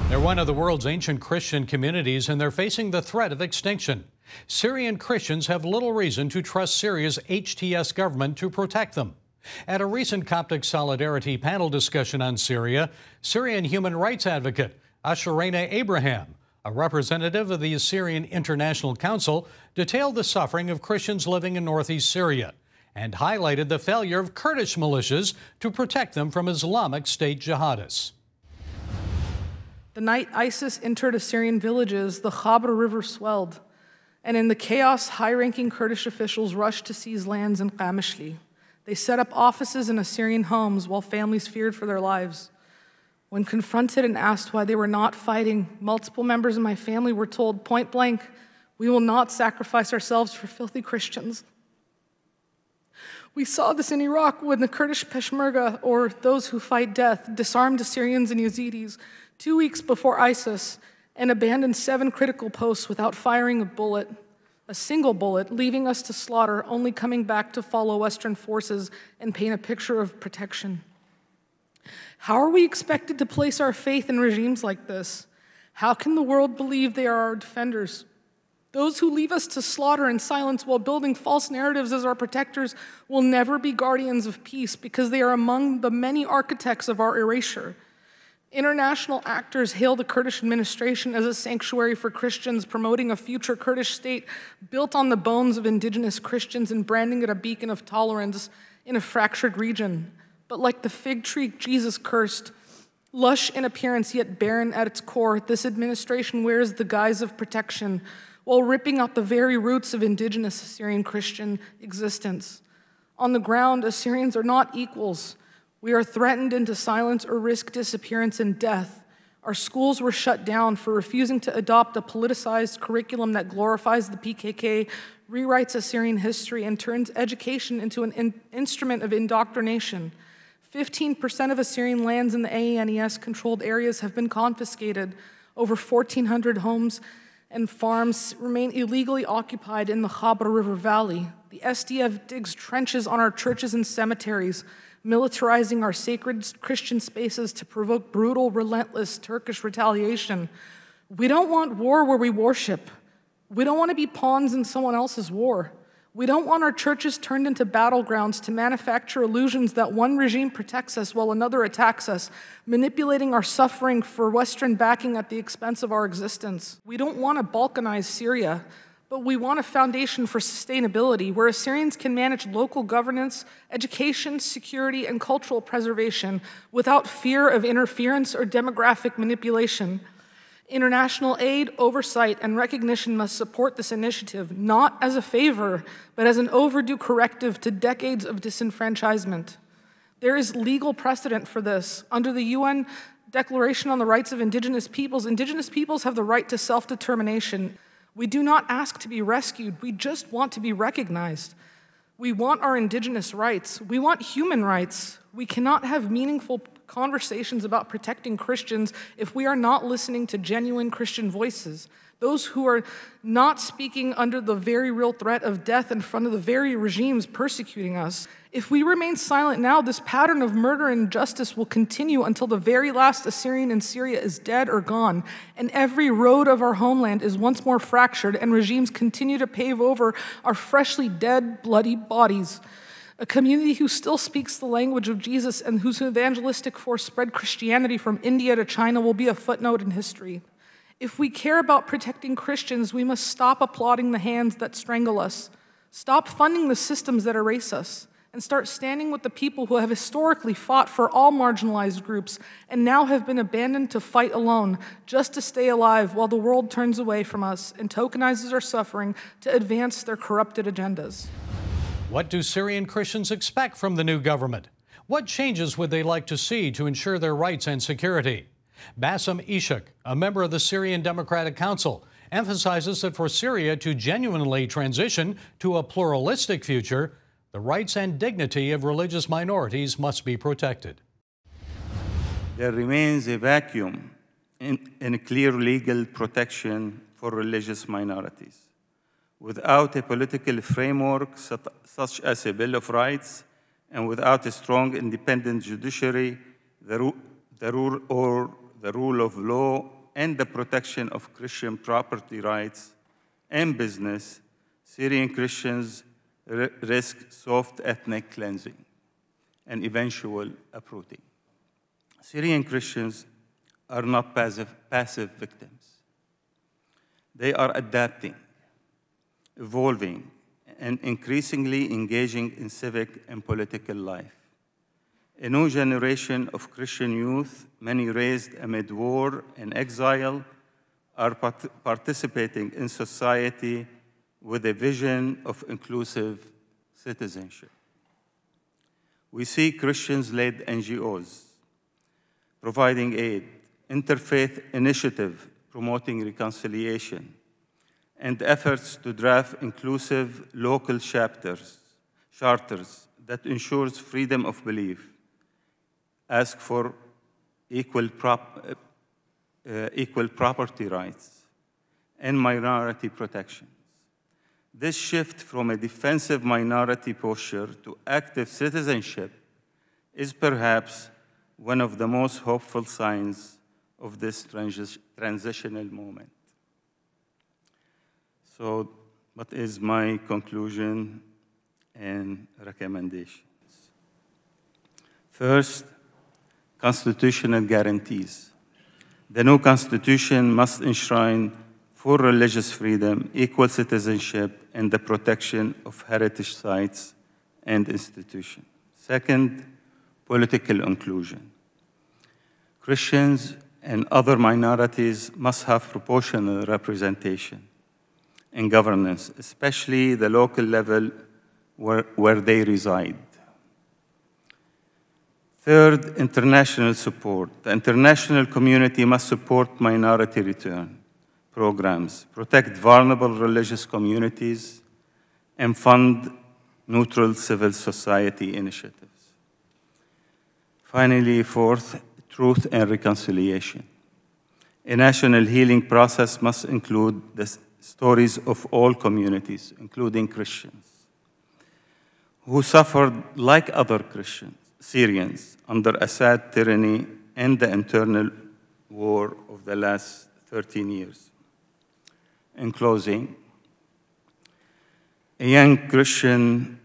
They're one of the world's ancient Christian communities, and they're facing the threat of extinction. Syrian Christians have little reason to trust Syria's HTS government to protect them. At a recent Coptic Solidarity panel discussion on Syria, Syrian human rights advocate Ashuriena Abraham, a representative of the Assyrian International Council, detailed the suffering of Christians living in northeast Syria and highlighted the failure of Kurdish militias to protect them from Islamic State jihadists. The night ISIS entered Assyrian villages, the Khabra River swelled, and in the chaos, high-ranking Kurdish officials rushed to seize lands in Qamishli. They set up offices in Assyrian homes while families feared for their lives. When confronted and asked why they were not fighting, multiple members of my family were told point blank, "We will not sacrifice ourselves for filthy Christians." We saw this in Iraq when the Kurdish Peshmerga, or those who fight death, disarmed Assyrians and Yazidis 2 weeks before ISIS and abandoned 7 critical posts without firing a single bullet, leaving us to slaughter, only coming back to follow Western forces and paint a picture of protection. How are we expected to place our faith in regimes like this? How can the world believe they are our defenders? Those who leave us to slaughter in silence while building false narratives as our protectors will never be guardians of peace because they are among the many architects of our erasure. International actors hail the Kurdish administration as a sanctuary for Christians, promoting a future Kurdish state built on the bones of indigenous Christians and branding it a beacon of tolerance in a fractured region. But like the fig tree Jesus cursed, lush in appearance yet barren at its core, this administration wears the guise of protection while ripping out the very roots of indigenous Assyrian Christian existence. On the ground, Assyrians are not equals. We are threatened into silence or risk disappearance and death. Our schools were shut down for refusing to adopt a politicized curriculum that glorifies the PKK, rewrites Assyrian history, and turns education into an instrument of indoctrination. 15% of Assyrian lands in the AENES-controlled areas have been confiscated. Over 1,400 homes and farms remain illegally occupied in the Khabra River Valley. The SDF digs trenches on our churches and cemeteries, militarizing our sacred Christian spaces to provoke brutal, relentless Turkish retaliation. We don't want war where we worship. We don't want to be pawns in someone else's war. We don't want our churches turned into battlegrounds to manufacture illusions that one regime protects us while another attacks us, manipulating our suffering for Western backing at the expense of our existence. We don't want to balkanize Syria, but we want a foundation for sustainability where Assyrians can manage local governance, education, security, and cultural preservation without fear of interference or demographic manipulation. International aid, oversight, and recognition must support this initiative, not as a favor, but as an overdue corrective to decades of disenfranchisement. There is legal precedent for this. Under the UN Declaration on the Rights of Indigenous Peoples have the right to self-determination. We do not ask to be rescued, we just want to be recognized. We want our indigenous rights. We want human rights. We cannot have meaningful conversations about protecting Christians if we are not listening to genuine Christian voices, those who are not speaking under the very real threat of death in front of the very regimes persecuting us. If we remain silent now, this pattern of murder and injustice will continue until the very last Assyrian in Syria is dead or gone, and every road of our homeland is once more fractured, and regimes continue to pave over our freshly dead, bloody bodies. A community who still speaks the language of Jesus and whose evangelistic force spread Christianity from India to China will be a footnote in history. If we care about protecting Christians, we must stop applauding the hands that strangle us, stop funding the systems that erase us, and start standing with the people who have historically fought for all marginalized groups and now have been abandoned to fight alone just to stay alive while the world turns away from us and tokenizes our suffering to advance their corrupted agendas. What do Syrian Christians expect from the new government? What changes would they like to see to ensure their rights and security? Bassem Ishak, a member of the Syrian Democratic Council, emphasizes that for Syria to genuinely transition to a pluralistic future, the rights and dignity of religious minorities must be protected. There remains a vacuum in clear legal protection for religious minorities. Without a political framework such as a Bill of Rights and without a strong independent judiciary, the rule of law and the protection of Christian property rights and business, Syrian Christians risk soft ethnic cleansing and eventual uprooting. Syrian Christians are not passive victims. They are adapting, evolving, and increasingly engaging in civic and political life. A new generation of Christian youth, many raised amid war and exile, are participating in society with a vision of inclusive citizenship. We see Christians-led NGOs providing aid, interfaith initiative promoting reconciliation, and efforts to draft inclusive local charters that ensures freedom of belief, ask for equal property rights, and minority protections. This shift from a defensive minority posture to active citizenship is perhaps one of the most hopeful signs of this transitional moment. So, what is my conclusion and recommendations? First, constitutional guarantees. The new constitution must enshrine full religious freedom, equal citizenship, and the protection of heritage sites and institutions. Second, political inclusion. Christians and other minorities must have proportional representation in governance, especially the local level where they reside. Third, international support. The international community must support minority return programs, protect vulnerable religious communities, and fund neutral civil society initiatives. Finally, fourth, truth and reconciliation. A national healing process must include the stories of all communities, including Christians, who suffered like other Christians, Syrians, under Assad tyranny and the internal war of the last 13 years. In closing, a young Christian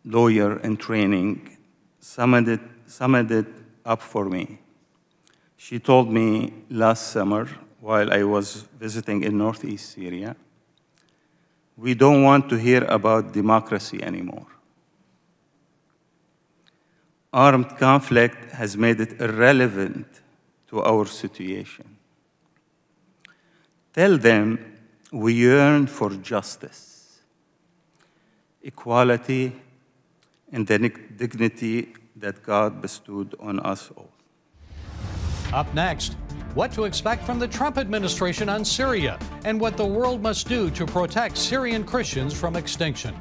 lawyer in training summed it up for me. She told me last summer, while I was visiting in northeast Syria, we don't want to hear about democracy anymore. Armed conflict has made it irrelevant to our situation. Tell them we yearn for justice, equality, and the dignity that God bestowed on us all. Up next, what to expect from the Trump administration on Syria and what the world must do to protect Syrian Christians from extinction.